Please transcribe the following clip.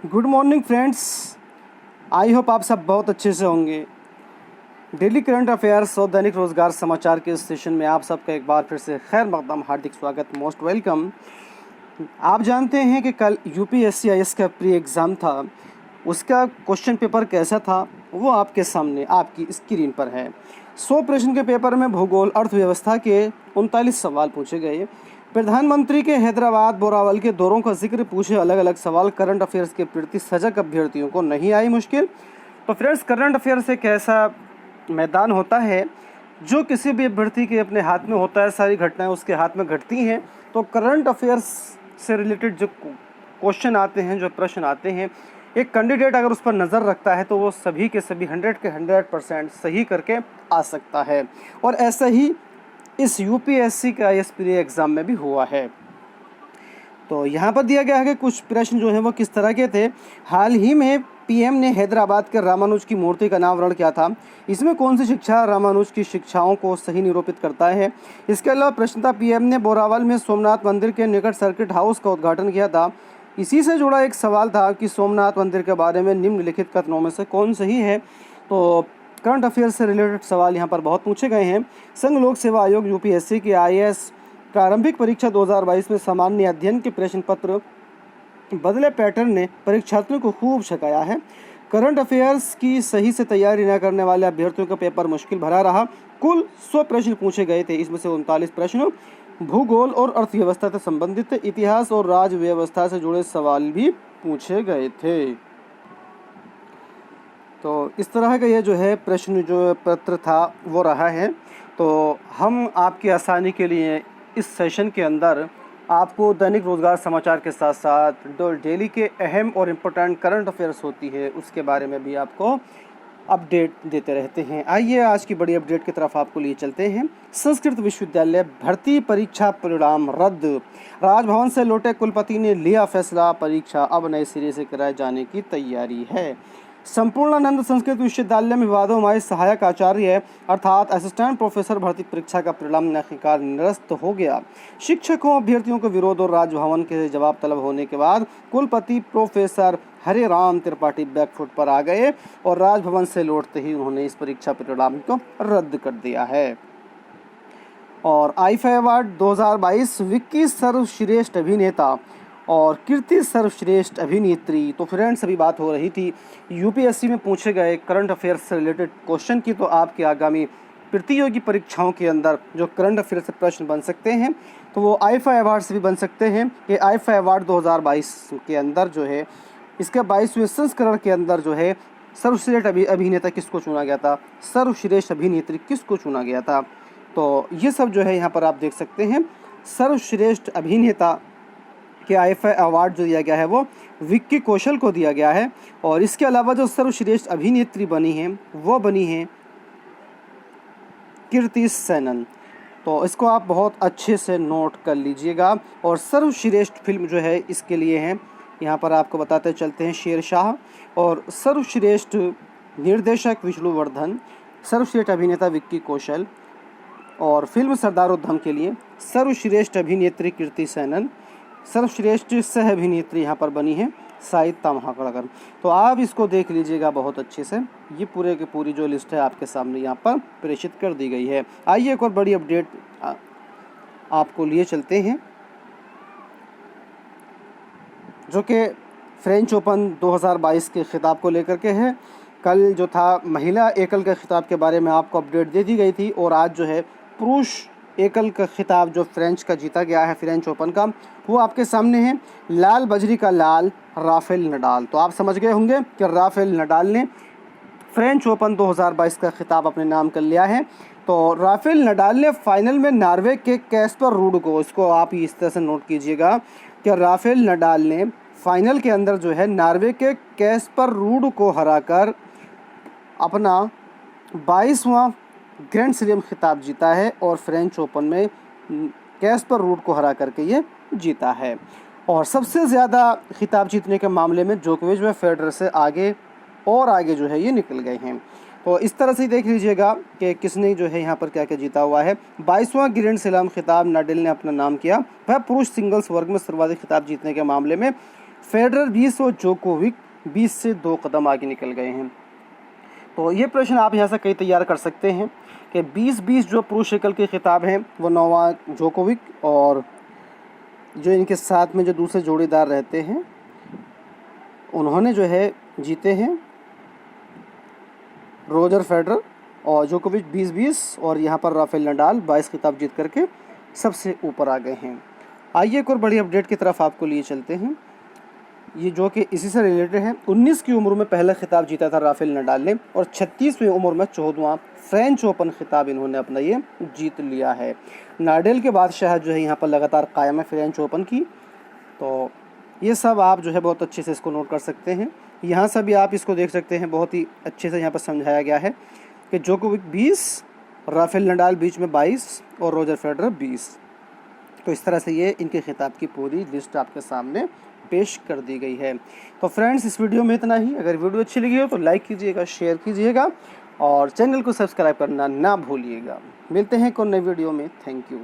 Good morning friends. I hope आप सब बहुत अच्छे से होंगे। डेली करंट अफेयर्स और दैनिक रोजगार समाचार के इस सेशन में आप सबका एक बार फिर से खैर मकदम हार्दिक स्वागत, मोस्ट वेलकम। आप जानते हैं कि कल यूपीएससी का प्री एग्ज़ाम था, उसका क्वेश्चन पेपर कैसा था वो आपके सामने आपकी स्क्रीन पर है। 100 प्रश्न के पेपर में भूगोल अर्थव्यवस्था के 39 सवाल पूछे गए। प्रधानमंत्री के हैदराबाद बोरावल के दौरों का जिक्र, पूछे अलग अलग सवाल। करंट अफेयर्स के प्रति सजग अभ्यर्थियों को नहीं आई मुश्किल। तो फ्रेंड्स, करंट अफेयर्स एक ऐसा मैदान होता है जो किसी भी अभ्यर्थी के अपने हाथ में होता है, सारी घटनाएं उसके हाथ में घटती हैं। तो करंट अफेयर्स से रिलेटेड जो क्वेश्चन आते हैं, जो प्रश्न आते हैं, एक कैंडिडेट अगर उस पर नज़र रखता है तो वो सभी के सभी 100 के 100% सही करके आ सकता है। और ऐसा ही इस यूपीएससी का प्री एग्ज़ाम में भी हुआ है। तो यहाँ पर दिया गया है कि कुछ प्रश्न जो हैं वो किस तरह के थे। हाल ही में पीएम ने हैदराबाद के रामानुज की मूर्ति का अनावरण किया था। इसमें कौन सी शिक्षा रामानुज की शिक्षाओं को सही निरूपित करता है। इसके अलावा प्रश्न था, पीएम ने बोरावल में सोमनाथ मंदिर के निकट सर्किट हाउस का उद्घाटन किया था। इसी से जुड़ा एक सवाल था कि सोमनाथ मंदिर के बारे में निम्नलिखित कथनों में से कौन सही है। तो करंट अफेयर्स से रिलेटेड सवाल यहाँ पर बहुत पूछे गए हैं। संघ लोक सेवा आयोग यूपीएससी की आईएएस प्रारंभिक परीक्षा 2022 में सामान्य अध्ययन के प्रश्न पत्र बदले पैटर्न ने परीक्षार्थियों को खूब छकाया है। करंट अफेयर्स की सही से तैयारी न करने वाले अभ्यर्थियों का पेपर मुश्किल भरा रहा। कुल 100 प्रश्न पूछे गए थे, इसमें से 39 प्रश्न भूगोल और अर्थव्यवस्था से संबंधित थे। इतिहास और राज व्यवस्था से जुड़े सवाल भी पूछे गए थे। तो इस तरह का ये जो है प्रश्न जो पत्र था वो रहा है। तो हम आपकी आसानी के लिए इस सेशन के अंदर आपको दैनिक रोजगार समाचार के साथ साथ जो डेली के अहम और इम्पोर्टेंट करंट अफेयर्स होती है उसके बारे में भी आपको अपडेट देते रहते हैं। आइए आज की बड़ी अपडेट की तरफ आपको लिए चलते हैं। संस्कृत विश्वविद्यालय भर्ती परीक्षा परिणाम रद्द। राजभवन से लौटे कुलपति ने लिया फैसला, परीक्षा अब नए सिरे से कराए जाने की तैयारी है। संपूर्णानंद संस्कृत विश्वविद्यालय में विवादों में सहायक आचार्य अर्थात असिस्टेंट प्रोफेसर भर्ती परीक्षा का परिणाम आखिरकार निरस्त हो गया। शिक्षकों अभ्यर्थियों को विरोध और राजभवन के जवाब तलब होने के बाद कुलपति प्रोफेसर हरे राम त्रिपाठी बैकफुट पर आ गए और राजभवन से लौटते ही उन्होंने इस परीक्षा परिणाम को रद्द कर दिया है। और आईफा अवार्ड 2022 विक्की सर्वश्रेष्ठ अभिनेता और कीर्ति सर्वश्रेष्ठ अभिनेत्री। तो फ्रेंड्स, अभी बात हो रही थी यूपीएससी में पूछे गए करंट अफेयर्स से रिलेटेड क्वेश्चन की। तो आपके आगामी प्रतियोगी परीक्षाओं के अंदर जो करंट अफेयर्स से प्रश्न बन सकते हैं तो वो आईफा अवार्ड से भी बन सकते हैं। कि आईफा अवार्ड 2022 के अंदर जो है, इसके 22वें संस्करण के अंदर जो है, सर्वश्रेष्ठ अभिनेता किसको चुना गया था, सर्वश्रेष्ठ अभिनेत्री किसको चुना गया था। तो ये सब जो है यहाँ पर आप देख सकते हैं। सर्वश्रेष्ठ अभिनेता के आईफा अवार्ड जो दिया गया है वो विक्की कौशल को दिया गया है। और इसके अलावा जो सर्वश्रेष्ठ अभिनेत्री बनी है वो बनी है कीर्ति सेनन। तो इसको आप बहुत अच्छे से नोट कर लीजिएगा। और सर्वश्रेष्ठ फिल्म जो है इसके लिए है, यहाँ पर आपको बताते चलते हैं, शेरशाह। और सर्वश्रेष्ठ निर्देशक विष्णुवर्धन, सर्वश्रेष्ठ अभिनेता विक्की कौशल। और फिल्म सरदार उधम के लिए सर्वश्रेष्ठ अभिनेत्री कीर्ति सेनन, सर्वश्रेष्ठ सह अभिनेत्री यहाँ पर बनी है साहित्या महाकड़कर। तो आप इसको देख लीजिएगा बहुत अच्छे से। ये पूरे की पूरी जो लिस्ट है आपके सामने यहाँ पर प्रेषित कर दी गई है। आइए एक और बड़ी अपडेट आपको लिए चलते हैं, जो कि फ्रेंच ओपन 2022 के खिताब को लेकर के है। कल जो था महिला एकल के खिताब के बारे में आपको अपडेट दे दी गई थी। और आज जो है पुरुष एकल का खिताब जो फ्रेंच का जीता गया है, फ्रेंच ओपन का, वो आपके सामने है। लाल बजरी का लाल राफेल नडाल। तो आप समझ गए होंगे कि राफेल नडाल ने फ्रेंच ओपन 2022 का खिताब अपने नाम कर लिया है। तो राफेल नडाल ने फाइनल में नॉर्वे के कैस्पर रूड को, इसको आप इस तरह से नोट कीजिएगा कि राफेल नडाल ने फाइनल के अंदर जो है नॉर्वे के कैस्पर रूड को हराकर अपना 22वां ग्रैंड स्लैम खिताब जीता है। और फ्रेंच ओपन में कैस्पर रूड को हरा करके ये जीता है। और सबसे ज़्यादा खिताब जीतने के मामले में जोकोविच व फेडरर से आगे और आगे जो है ये निकल गए हैं। तो इस तरह से देख लीजिएगा कि किसने जो है यहाँ पर क्या क्या जीता हुआ है। 22वां ग्रैंड स्लैम खिताब नाडेल ने अपना नाम किया। वह पुरुष सिंगल्स वर्ग में सर्वाधिक खिताब जीतने के मामले में फेडरर 20 और जोकोविक 20 से 2 कदम आगे निकल गए हैं। तो ये प्रश्न आप यहाँ से कई तैयार कर सकते हैं कि 20-20 जो पुरुष एकल के खिताब हैं वो नोवाक जोकोविक और जो इनके साथ में जो दूसरे जोड़ीदार रहते हैं उन्होंने जो है जीते हैं। रोजर फेडरर और जोकोविच 20-20 और यहाँ पर राफेल नडाल 22 खिताब जीत करके सबसे ऊपर आ गए हैं। आइए एक और बड़ी अपडेट की तरफ आपको लिए चलते हैं, ये जो कि इसी से रिलेटेड है। 19 की उम्र में पहला खिताब जीता था राफेल नडाल ने और 36वीं उम्र में 14वां फ्रेंच ओपन खिताब इन्होंने अपना ये जीत लिया है। नाडेल के बादशाह जो है यहाँ पर लगातार कायम है फ्रेंच ओपन की। तो ये सब आप जो है बहुत अच्छे से इसको नोट कर सकते हैं। यहाँ से भी आप इसको देख सकते हैं, बहुत ही अच्छे से यहाँ पर समझाया गया है कि जोकोविक 20, राफेल नडाल बीच में 22 और रोजर फेडरर 20। तो इस तरह से ये इनके खिताब की पूरी लिस्ट आपके सामने पेश कर दी गई है। तो फ्रेंड्स, इस वीडियो में इतना ही। अगर वीडियो अच्छी लगी हो तो लाइक कीजिएगा, शेयर कीजिएगा और चैनल को सब्सक्राइब करना ना भूलिएगा। मिलते हैं एक और नई वीडियो में। Thank you.